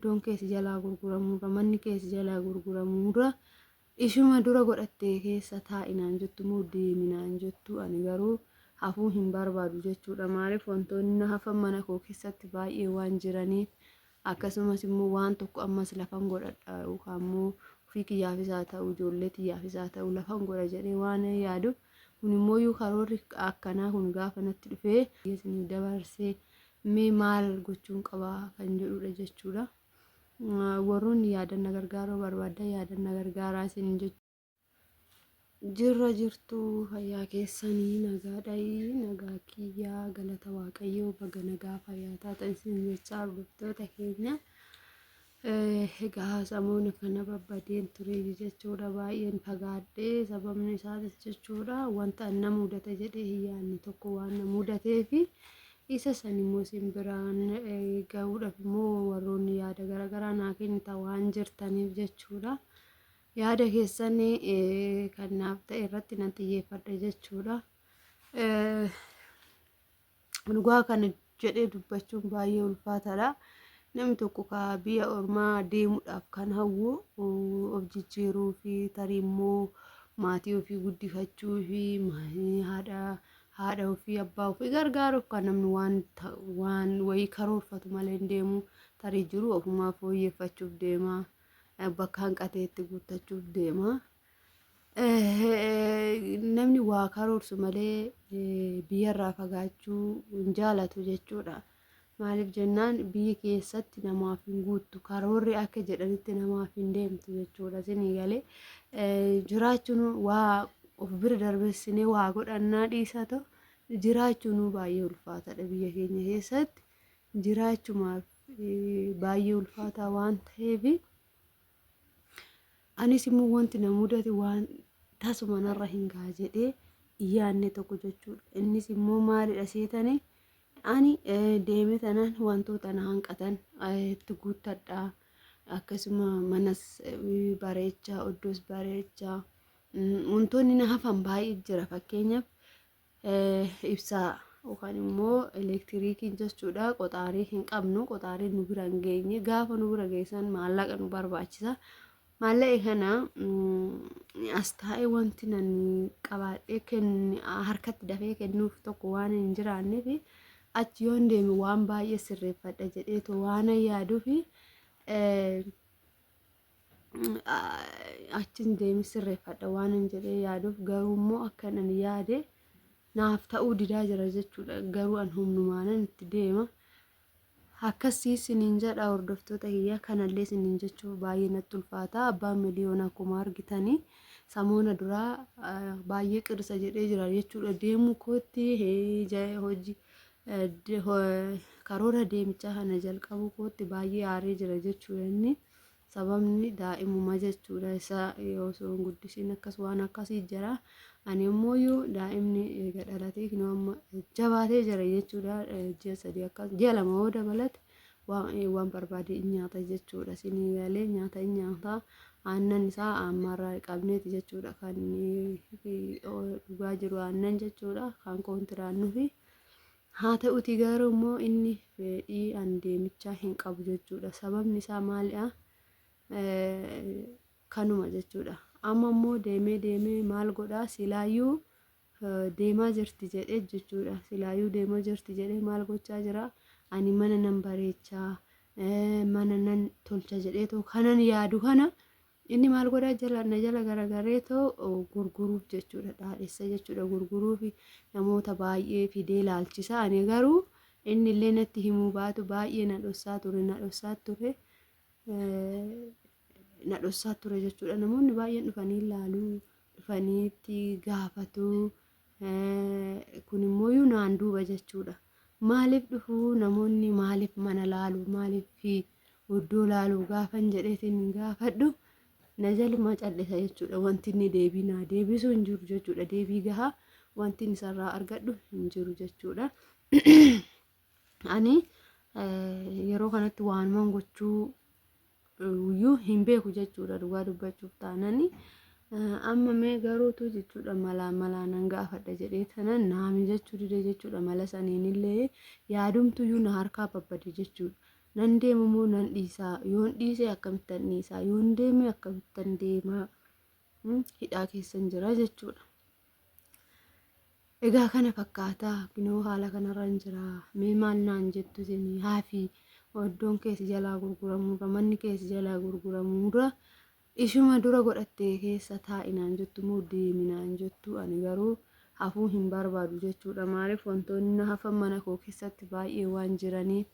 iddoon keessi jalaa gurguramurra manni keessi jalaa gurguramurra ishuma dura godhattee keessa taa'inaan jettu moo deeminaan jettu ani garuu hafuu hin barbaadu jechuudha. Maaliif wantoonni na hafan mana koo keessatti baay'ee waan jiraniif akkasumas immoo waan tokko ammas lafan godhadha yookaan immoo ofii kiyyaafis haa ta'u ijoollee kiyyaafis haa ta'u lafan godha jedhee waan yaadu kun immoo karoorri akkanaa kun gaafa natti dhufee isin dabarsee mee maal gochuun qaba kan jedhudha jechuudha. Warroonni yaadanna gargaaruu barbaadan yaadanna gargaaraa isin jirra jirtu fayyaa keessanii nagaadhayi nagaa kiyyaa galata waaqayyoo baga nagaa fayyaa taatan isin jechaa hordoftoota keenya. Egaa samoona kana babbadeen ture jechuudha baay'een fagaadhee sababni isaatis jechuudha wanta na mudate jedhee hiyyaanni tokko waan na mudateefi isa san immoo simbiraan gahuudhaaf immoo warroonni yaada garaagaraa naa kennitan waan jirtaniif jechuudha. Yaada keessan kan naaf ta'e irratti nan xiyyeeffadha jechuudha. Dhugaa kana jedhee dubbachuun baay'ee ulfaataadha. Namni tokko biyya ormaa deemuudhaaf kan hawwu of jijjiiruu fi tarii immoo maatii ofii guddifachuu fi haadha ofii abbaa ofii gargaaruuf kan namni waan wayii karoorfatu malee hin deemu. Tarii jiru ofumaa fooyyeffachuuf deema. Bakka hanqateetti guuttachuuf deema. Namni waa karoorsu malee biyyarraa fagaachuu hin jaalatu jechuudha. Maaliif jennaan biyya keessatti namaaf hin guuttu karoorri akka jedhanitti namaaf hin deemtu jechuudha. Isinii galee jiraachuun waa of bira darbeessinee waa godhannaa dhiisa ta'u jiraachuun baay'ee ulfaataadha biyya keenya keessatti jiraachumaaf baay'ee ulfaataa waan ta'eef anis immoo wanti na mudate waan tasuma narra hin gaa jedhee yaadne tokko jechuudha. Innis immoo maalidha seetanii ani deeme tanan wantoota na hanqatan itti guuttadha. Akkasuma manas bareechaa iddoos bareechaa wantoonni na hafan baay'ee jira. Fakkeenyaaf ibsaa yookaan immoo elektiriikii jechuudha. Qoxaarii hin qabnu qoxaariin nu bira hin geenye gaafa nu bira geessan maallaqa nu barbaachisa. Maallaqi kana as taa'ee wanti nan qabaadhee harkatti dafee kennuuf tokko waan hin jiraanneef achi yoon deeme waan baay'ee sirreeffadha jedheetu waan yaaduuf achiin deeme sirreeffadha waan hin jedhee yaaduuf garuu immoo akka nan yaade naaf ta'uu didaa jira jechuudha. Garuu an humnumaanan itti deema. Akkasii isiniin jedha hordoftoota kiyya kanallee isiniin jechuun baay'ee natti ulfaata. Abbaan miliyoona akkuma argitanii samoona duraa baay'ee qirsa jedhee jira jechuudha. Deemuu kootti hojii karoora deemichaa kana jalqabu kootti baay'ee aaree jira jechuudha. Inni sababni daa'imuma jechuudha. Isa osoo hin guddisiin akkas waan akkasii jira. Ani immoo daa'imni eega dhalatee amma jabaatee jira jechuudha. Ji'a 3 akkas ji'a 2 yoo dabalate waan barbaade nyaata jechuudha. Isinii galee nyaata nyaata aannan isaa ammarraa qabneeti jechuudha. Kan dhugaa jiru aannan jechuudha. Kan kontiraannuufi haa ta'uti garuu immoo inni fedhii an deemichaa hin qabu jechuudha. Sababni isaa maalidha? Kanuma jechuudha. Amma immoo deemee maal godhaa silaayyuu deemaa jirti jedhee jechuudha. Silaayyuu deemaa jirti jedhee maal gochaa jira? Ani mana nan bareechaa mana nan tolcha jedhee too kanan yaadu kana inni maal godhaa na jala garagaree too gurguruuf jechuudha. Dhaadhessa jechuudha gurguruuf namoota baay'ee fidee laalchisa. Ani garuu inni illee natti himuu baatu baay'ee na dhossaa ture jechuudha. Namoonni baay'een dhufanii ilaaluu dhufaniitti gaafatu. Kun immoo naan duuba jechuudha. Maaliif dhufu namoonni maaliif mana laalu maaliif iddoo laalu gaafan jedheetiin gaafadhu na jaluma callisa jechuudha. Wanti inni deebisuu hin jiru jechuudha. Deebii gahaa wanti inni sarraa argadhu hin jiru jechuudha. Ani yeroo kanatti waan gochuu iyyuu hin beeku jechuudha. Dhugaa dubbachuuf taanani amma mee garuutu jechuudha malaanan gaafadha jedhee tanan naami jechuu dide jechuudha. Mala saniinillee yaadumtu iyyuu na harkaa babbade jechuudha. nan deema moo nan dhiisaa, yoon dhiise akkamittan dhiisaa, yoon deeme akkamittan deemaa, hidhaa keessan jira jechuudha. Egaa kana fakkaataa kunoo haala kanarran jira. Mee maal naan jettu isinii? Haafi iddoon keessi jalaa gurguramuudha, manni keessi jalaa gurguramuudha. Ishuma dura godhattee keessa taa'i naan jettu moo deemi naan jettu? Ani garuu hafuu hin barbaadu jechuudha. Maaliif wantoonni na hafan mana koo keessatti baay'ee waan jiraniif,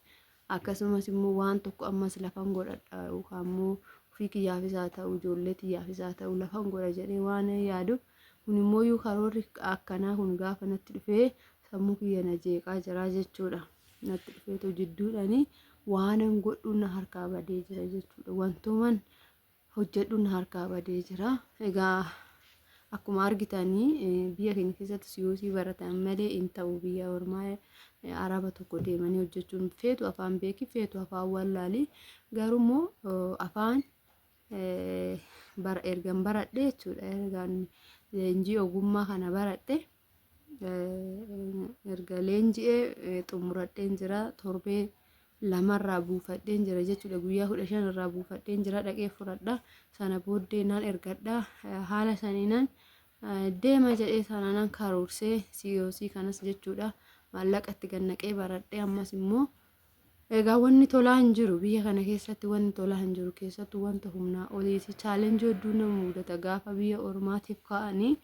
akkasumas immoo waan tokko ammas lafan godhadha yookaan immoo ofii kiyyaafis haa ta'u ijoollee kiyyaafis haa ta'u lafan godha jedhee waan yaaduuf, kun immoo yoo karoorri akkanaa kun gaafa natti dhufee sammuu kiyya na jeeqaa jira jechuudha. Natti dhufeetu jidduudhani waanan godhu na harkaa badee jira jechuudha. Wantooman hojjedhu na harkaa badee jira. Egaa akkuma argitanii biyya keenya keessatti siyoosii baratan malee hin ta'u. Biyya ormaa araba tokko deemanii hojjechuun feetu afaan beeki, feetu afaan wallaalii. Garuu immoo afaan ergan baradhe jechuudha. Ergaan leenjii ogummaa kana baradhe erga leenji'ee xumuradheen jira. Torbee lamarraa buufadheen jira jechuudha. Guyyaa 15 irraa buufadheen jira. Dhaqee fudhadha. Sana booddee nan ergadha. Haala saniinan deema jedhee sanaanan karoorsee siyoosii kanas jechuudha. Maallaqatti gannaqee baradhee ammas immoo egaa wanni tolaa hin jiru biyya kana keessatti, wanni tolaa hin jiru keessattuu wanta humnaa oliiti. Chaalenjii hedduu nama mudata gaafa biyya ormaatiif ka'anii.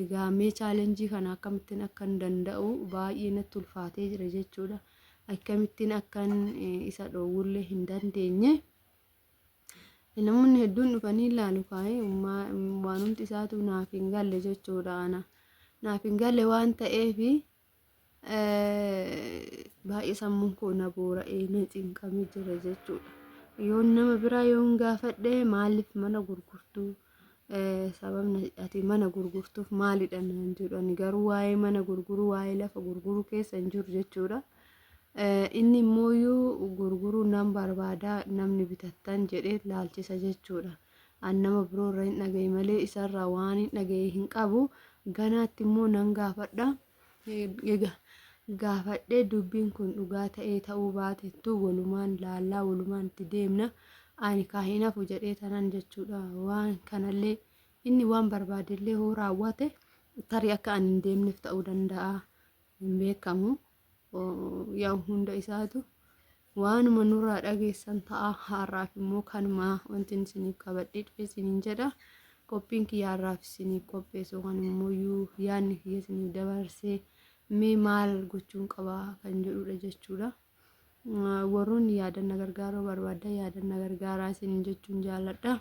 Egaa mee chaalenjii kana akkamittiin akkan danda'u baay'ee natti ulfaatee jira jechuudha. Akkamittiin akkan isa dhoowwullee hin dandeenye. Namoonni hedduun dhufanii ilaalu kaa'ee waanumti isaatu naaf hin galle jechuudha. Naaf hin galle waan ta'eef baay'ee sammuun koo na boora'ee na cinqamee jira jechuudha. Yoon nama biraa yoon gaafadhe maaliif mana gurgurtuu, sababni ati mana gurgurtuuf maalidha naan jedhu. Ani garuu waa'ee mana gurguruu, waa'ee lafa gurguruu keessa hin jiru jechuudha. Inni immoo gurguruu nan barbaada, namni bitattan jedhee laalchisa jechuudha. An nama biroo irraa hin dhagaye malee isarraa waan hin dhagaye hin qabu. Ganaatti immoo nan gaafadha. Egaa gaafadhee dubbiin kun dhugaa ta'ee ta'uu baatettu walumaan laallaa, walumaan itti deemna. Ani kaahina fu jedhee tanan jechuudha. Waan kanallee inni waan barbaadellee hoo raawwate tarii akka ani hin deemneef ta'uu danda'a, hin beekamu. Yaa hunda isaatu waanuma nurraa dhageessan ta'a. Har'aaf immoo kanuma wanti isiniif qabadhee dhufe isiniin jedha. Qophiin kiyya har'aaf isiniif qopheessu kan immoo yaadni kiyya isiniif dabarsee mee maal gochuun qabaa kan jedhudha jechuudha. Warroonni yaadanna gargaaruu barbaaddan yaadanna gargaaraa isiniin jechuun jaalladha.